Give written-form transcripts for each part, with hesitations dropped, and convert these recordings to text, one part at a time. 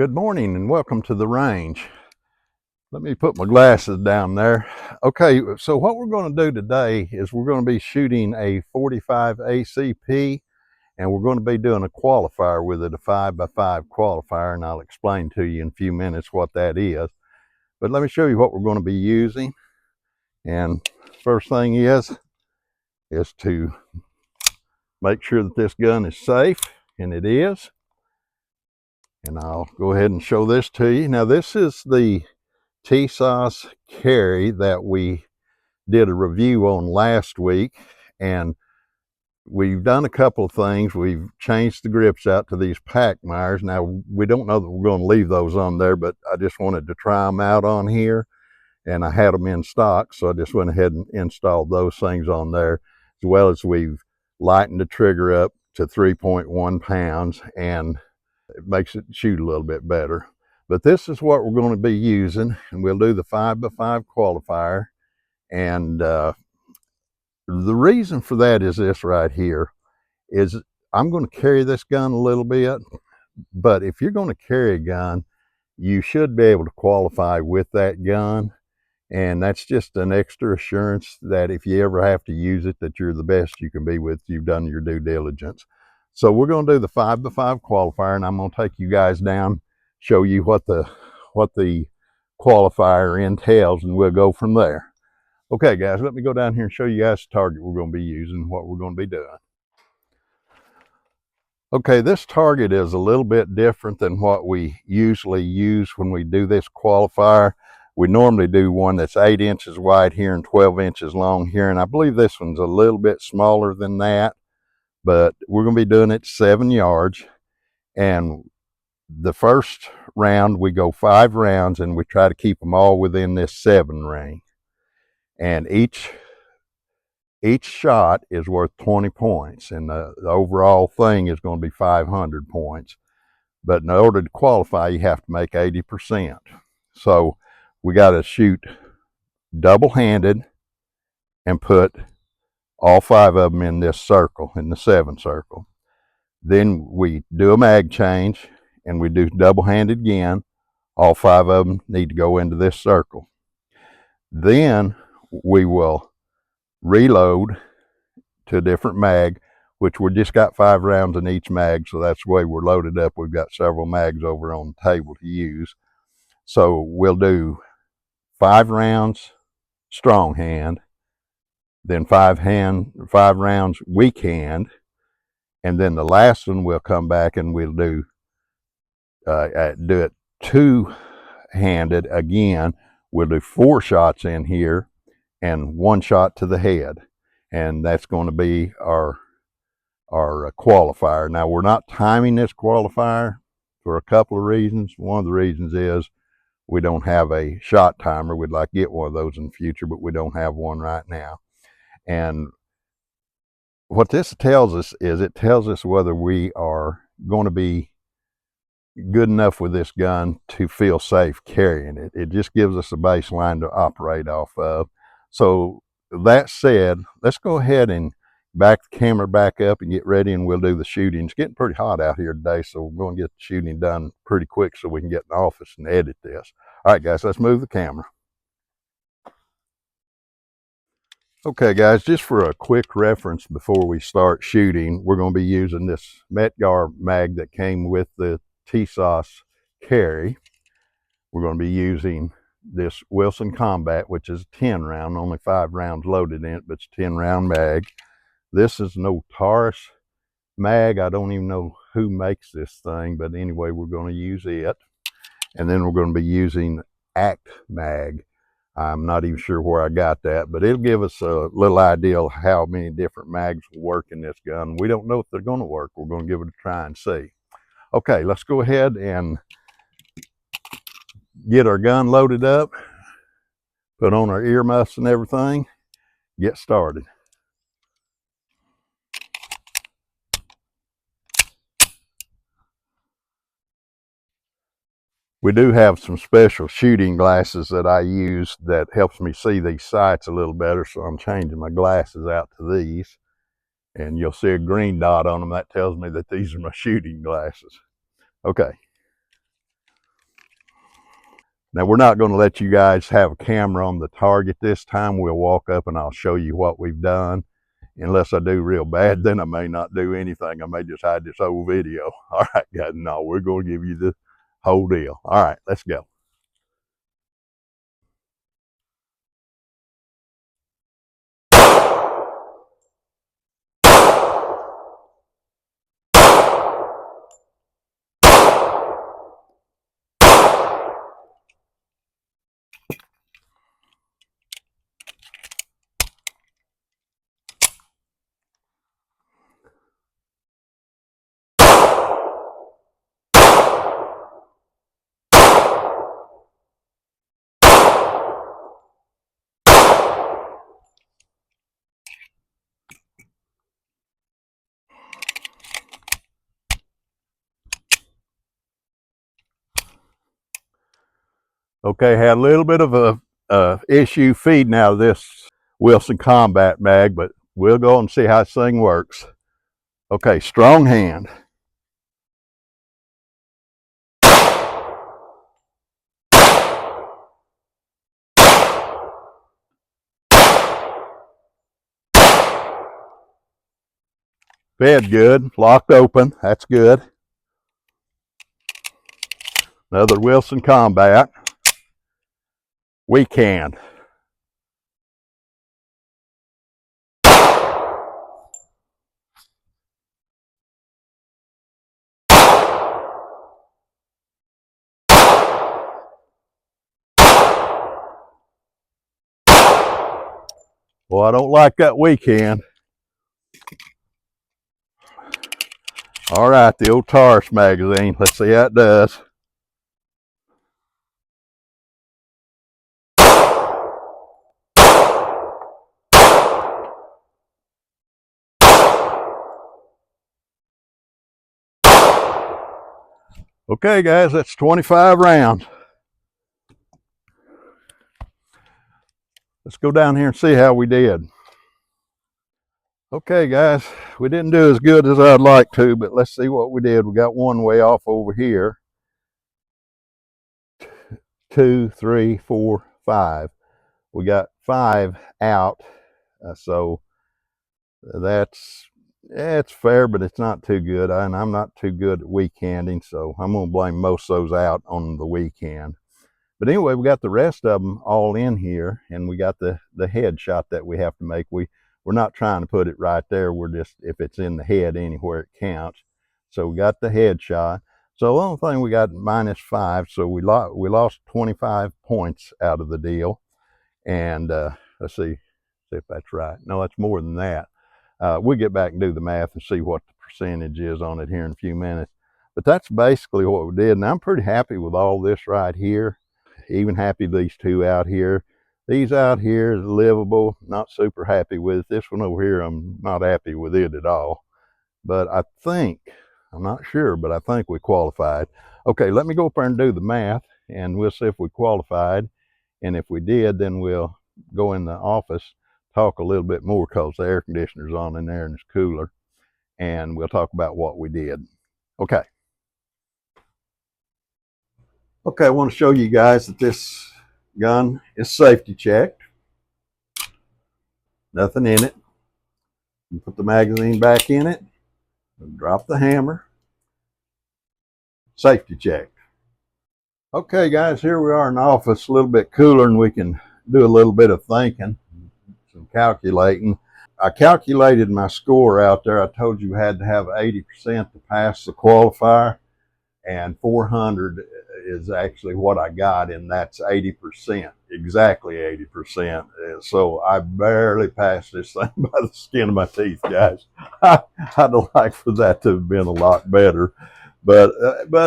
Good morning and welcome to the range. Let me put my glasses down there. Okay, so what we're going to do today is we're going to be shooting a 45 ACP, and we're going to be doing a qualifier with it, a 5x5 qualifier, and I'll explain to you in a few minutes what that is. But let me show you what we're going to be using. And first thing is to make sure that this gun is safe, and it is. And I'll go ahead and show this to you. Now this is the TISAS carry that we did a review on last week, and we've done a couple of things. We've changed the grips out to these pack Myers. Now we don't know that we're going to leave those on there, but I just wanted to try them out on here, and I had them in stock, so I just went ahead and installed those things on there, as well as we've lightened the trigger up to 3.1 pounds, and it makes it shoot a little bit better. But this is what we're going to be using, and we'll do the 5x5 qualifier. And the reason for that is this right here, is I'm going to carry this gun a little bit, but if you're going to carry a gun, you should be able to qualify with that gun. And that's just an extra assurance that if you ever have to use it, that you're the best you can be with, you've done your due diligence. So we're going to do the 5x5 qualifier, and I'm going to take you guys down, show you what the qualifier entails, and we'll go from there. Okay guys, let me go down here and show you guys the target we're going to be using, what we're going to be doing. Okay, this target is a little bit different than what we usually use when we do this qualifier. We normally do one that's 8 inches wide here and 12 inches long here, and I believe this one's a little bit smaller than that, but we're going to be doing it 7 yards. And the first round we go 5 rounds, and we try to keep them all within this 7 range. And each shot is worth 20 points, and the overall thing is going to be 500 points. But in order to qualify, you have to make 80%. So we got to shoot double-handed and put all 5 of them in this circle, in the 7 circle. Then we do a mag change, and we do double-handed again. All 5 of them need to go into this circle. Then we will reload to a different mag, which we just got 5 rounds in each mag, so that's the way we're loaded up. We've got several mags over on the table to use. So we'll do 5 rounds strong hand, then 5 rounds weak hand, and then the last one we'll come back and we'll do it 2-handed again. We'll do 4 shots in here and 1 shot to the head, and that's going to be our qualifier. Now we're not timing this qualifier for a couple of reasons. One of the reasons is we don't have a shot timer. We'd like to get one of those in the future, but we don't have one right now. And what this tells us is it tells us whether we are going to be good enough with this gun to feel safe carrying it. It just gives us a baseline to operate off of. So that said, let's go ahead and back the camera back up and get ready, and we'll do the shooting. It's getting pretty hot out here today, so we're going to get the shooting done pretty quick so we can get in the office and edit this. All right guys, let's move the camera. Okay guys, just for a quick reference before we start shooting, we're going to be using this Metgar mag that came with the TISAS carry. We're going to be using this Wilson Combat, which is a 10 round, only 5 rounds loaded in it, but it's a 10 round mag. This is no Taurus mag. I don't even know who makes this thing, but anyway, we're going to use it. And then we're going to be using ACT mag. I'm not even sure where I got that, but it'll give us a little idea of how many different mags will work in this gun. We don't know if they're going to work. We're going to give it a try and see. Okay, let's go ahead and get our gun loaded up, put on our earmuffs and everything, get started. We do have some special shooting glasses that I use that helps me see these sights a little better, so I'm changing my glasses out to these. And you'll see a green dot on them. That tells me that these are my shooting glasses. Okay. Now we're not going to let you guys have a camera on the target this time. We'll walk up and I'll show you what we've done. Unless I do real bad, then I may not do anything. I may just hide this whole video. All right, guys, no, we're going to give you the whole deal. All right, let's go. Okay, had a little bit of a issue feeding out of this Wilson Combat mag, but we'll go and see how this thing works. Okay, strong hand. Fed good, locked open, that's good. Another Wilson Combat. Weak hand. Well, I don't like that weak hand. All right, the old Taurus magazine. Let's see how it does. Okay, guys, that's 25 rounds. Let's go down here and see how we did. Okay, guys, we didn't do as good as I'd like to, but let's see what we did. We got one way off over here. 2, 3, 4, 5. We got 5 out, so it's fair, but it's not too good. And I'm not too good at weak handing, so I'm going to blame most of those out on the weekend. But anyway, we got the rest of them all in here, and we got the head shot that we have to make. We're not trying to put it right there. We're just, if it's in the head anywhere, it counts. So we got the head shot. So the only thing we got -5, so we lost 25 points out of the deal. And let's see if that's right. No, that's more than that. We'll get back and do the math and see what the percentage is on it here in a few minutes. But that's basically what we did, and I'm pretty happy with all this right here. Even happy these two out here. These out here is livable, not super happy with. This one over here, I'm not happy with it at all. But I think, I'm not sure, but I think we qualified. Okay, let me go up there and do the math, and we'll see if we qualified. And if we did, then we'll go in the office, talk a little bit more because the air conditioner's on in there and it's cooler. And we'll talk about what we did. Okay. Okay, I want to show you guys that this gun is safety checked. Nothing in it. You put the magazine back in it, drop the hammer. Safety checked. Okay, guys, here we are in the office, a little bit cooler, and we can do a little bit of thinking, some calculating. I calculated my score out there. I told you had to have 80% to pass the qualifier, and 400 is actually what I got, and that's 80%, exactly 80%. So I barely passed this thing by the skin of my teeth, guys. I'd like for that to have been a lot better, but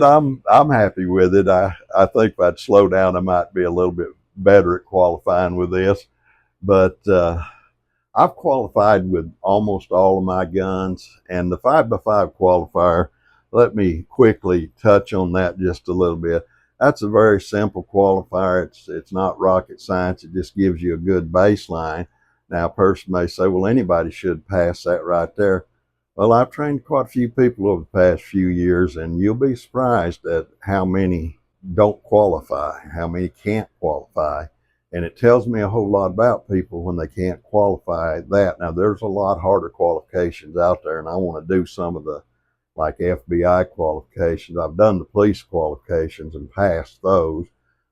I'm happy with it. I think if I'd slow down, I might be a little bit better at qualifying with this, but I've qualified with almost all of my guns, and the 5x5 qualifier, let me quickly touch on that just a little bit. That's a very simple qualifier. It's not rocket science. It just gives you a good baseline. Now, a person may say, well, anybody should pass that right there. Well, I've trained quite a few people over the past few years, and you'll be surprised at how many don't qualify, how many can't qualify. And it tells me a whole lot about people when they can't qualify that. Now, there's a lot harder qualifications out there, and I want to do some of the like FBI qualifications. I've done the police qualifications and passed those,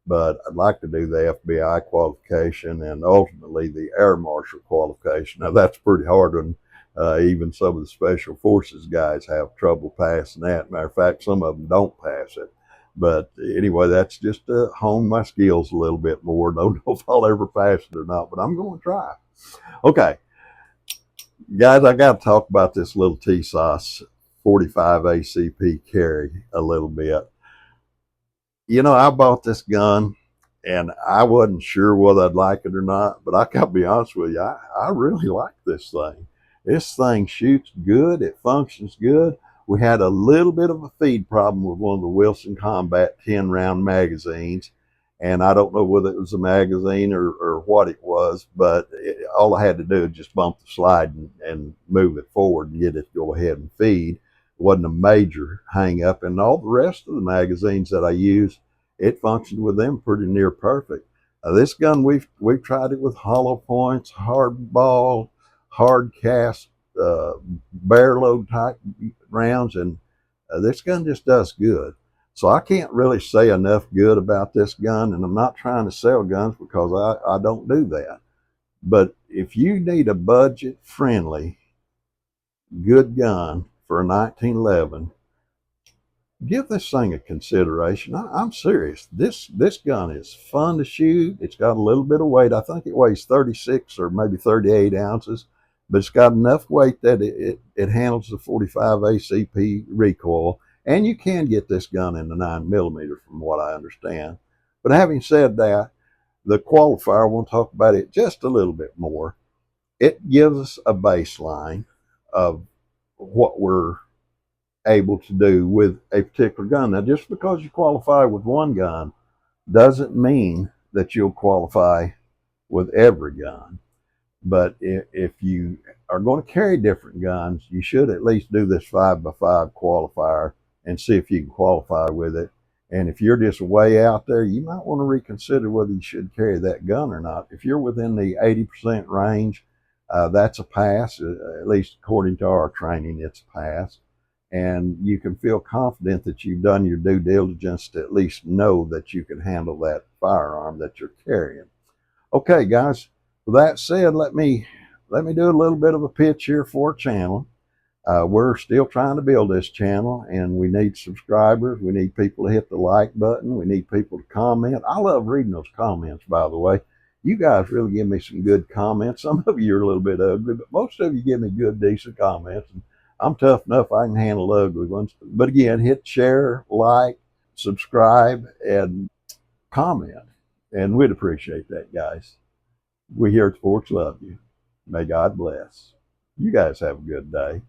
but I'd like to do the FBI qualification and ultimately the Air Marshal qualification. Now, that's pretty hard, and even some of the Special Forces guys have trouble passing that. Matter of fact, some of them don't pass it. But anyway, that's just to hone my skills a little bit more. Don't know if I'll ever pass it or not, but I'm going to try. Okay, guys, I got to talk about this little TISAS 45 ACP carry a little bit. You know, I bought this gun and I wasn't sure whether I'd like it or not, but I got to be honest with you, I really like this thing. This thing shoots good, it functions good. We had a little bit of a feed problem with one of the Wilson Combat 10 round magazines, and I don't know whether it was a magazine or what it was, but all I had to do was just bump the slide and move it forward and get it to go ahead and feed. It wasn't a major hang up, and all the rest of the magazines that I use, it functioned with them pretty near perfect. This gun, we've tried it with hollow points, hard ball, hard cast, bare load type rounds, and this gun just does good. So I can't really say enough good about this gun, and I'm not trying to sell guns because I don't do that. But if you need a budget friendly, good gun for a 1911, give this thing a consideration. I'm serious. This gun is fun to shoot. It's got a little bit of weight. I think it weighs 36 or maybe 38 ounces, but it's got enough weight that it handles the 45 ACP recoil. And you can get this gun in the 9mm from what I understand. But having said that, the qualifier, I want to talk about it just a little bit more. It gives us a baseline of what we're able to do with a particular gun. Now, just because you qualify with one gun doesn't mean that you'll qualify with every gun. But if you are going to carry different guns, you should at least do this 5x5 qualifier and see if you can qualify with it. And if you're just way out there, you might want to reconsider whether you should carry that gun or not. If you're within the 80% range, that's a pass, at least according to our training, it's a pass. And you can feel confident that you've done your due diligence to at least know that you can handle that firearm that you're carrying. Okay, guys, with that said, let me do a little bit of a pitch here for a channel. We're still trying to build this channel, and we need subscribers. We need people to hit the like button. We need people to comment. I love reading those comments, by the way. You guys really give me some good comments. Some of you are a little bit ugly, but most of you give me good, decent comments. And I'm tough enough. I can handle ugly ones. But again, hit share, like, subscribe, and comment. And we'd appreciate that, guys. We here at Porch love you. May God bless. You guys have a good day.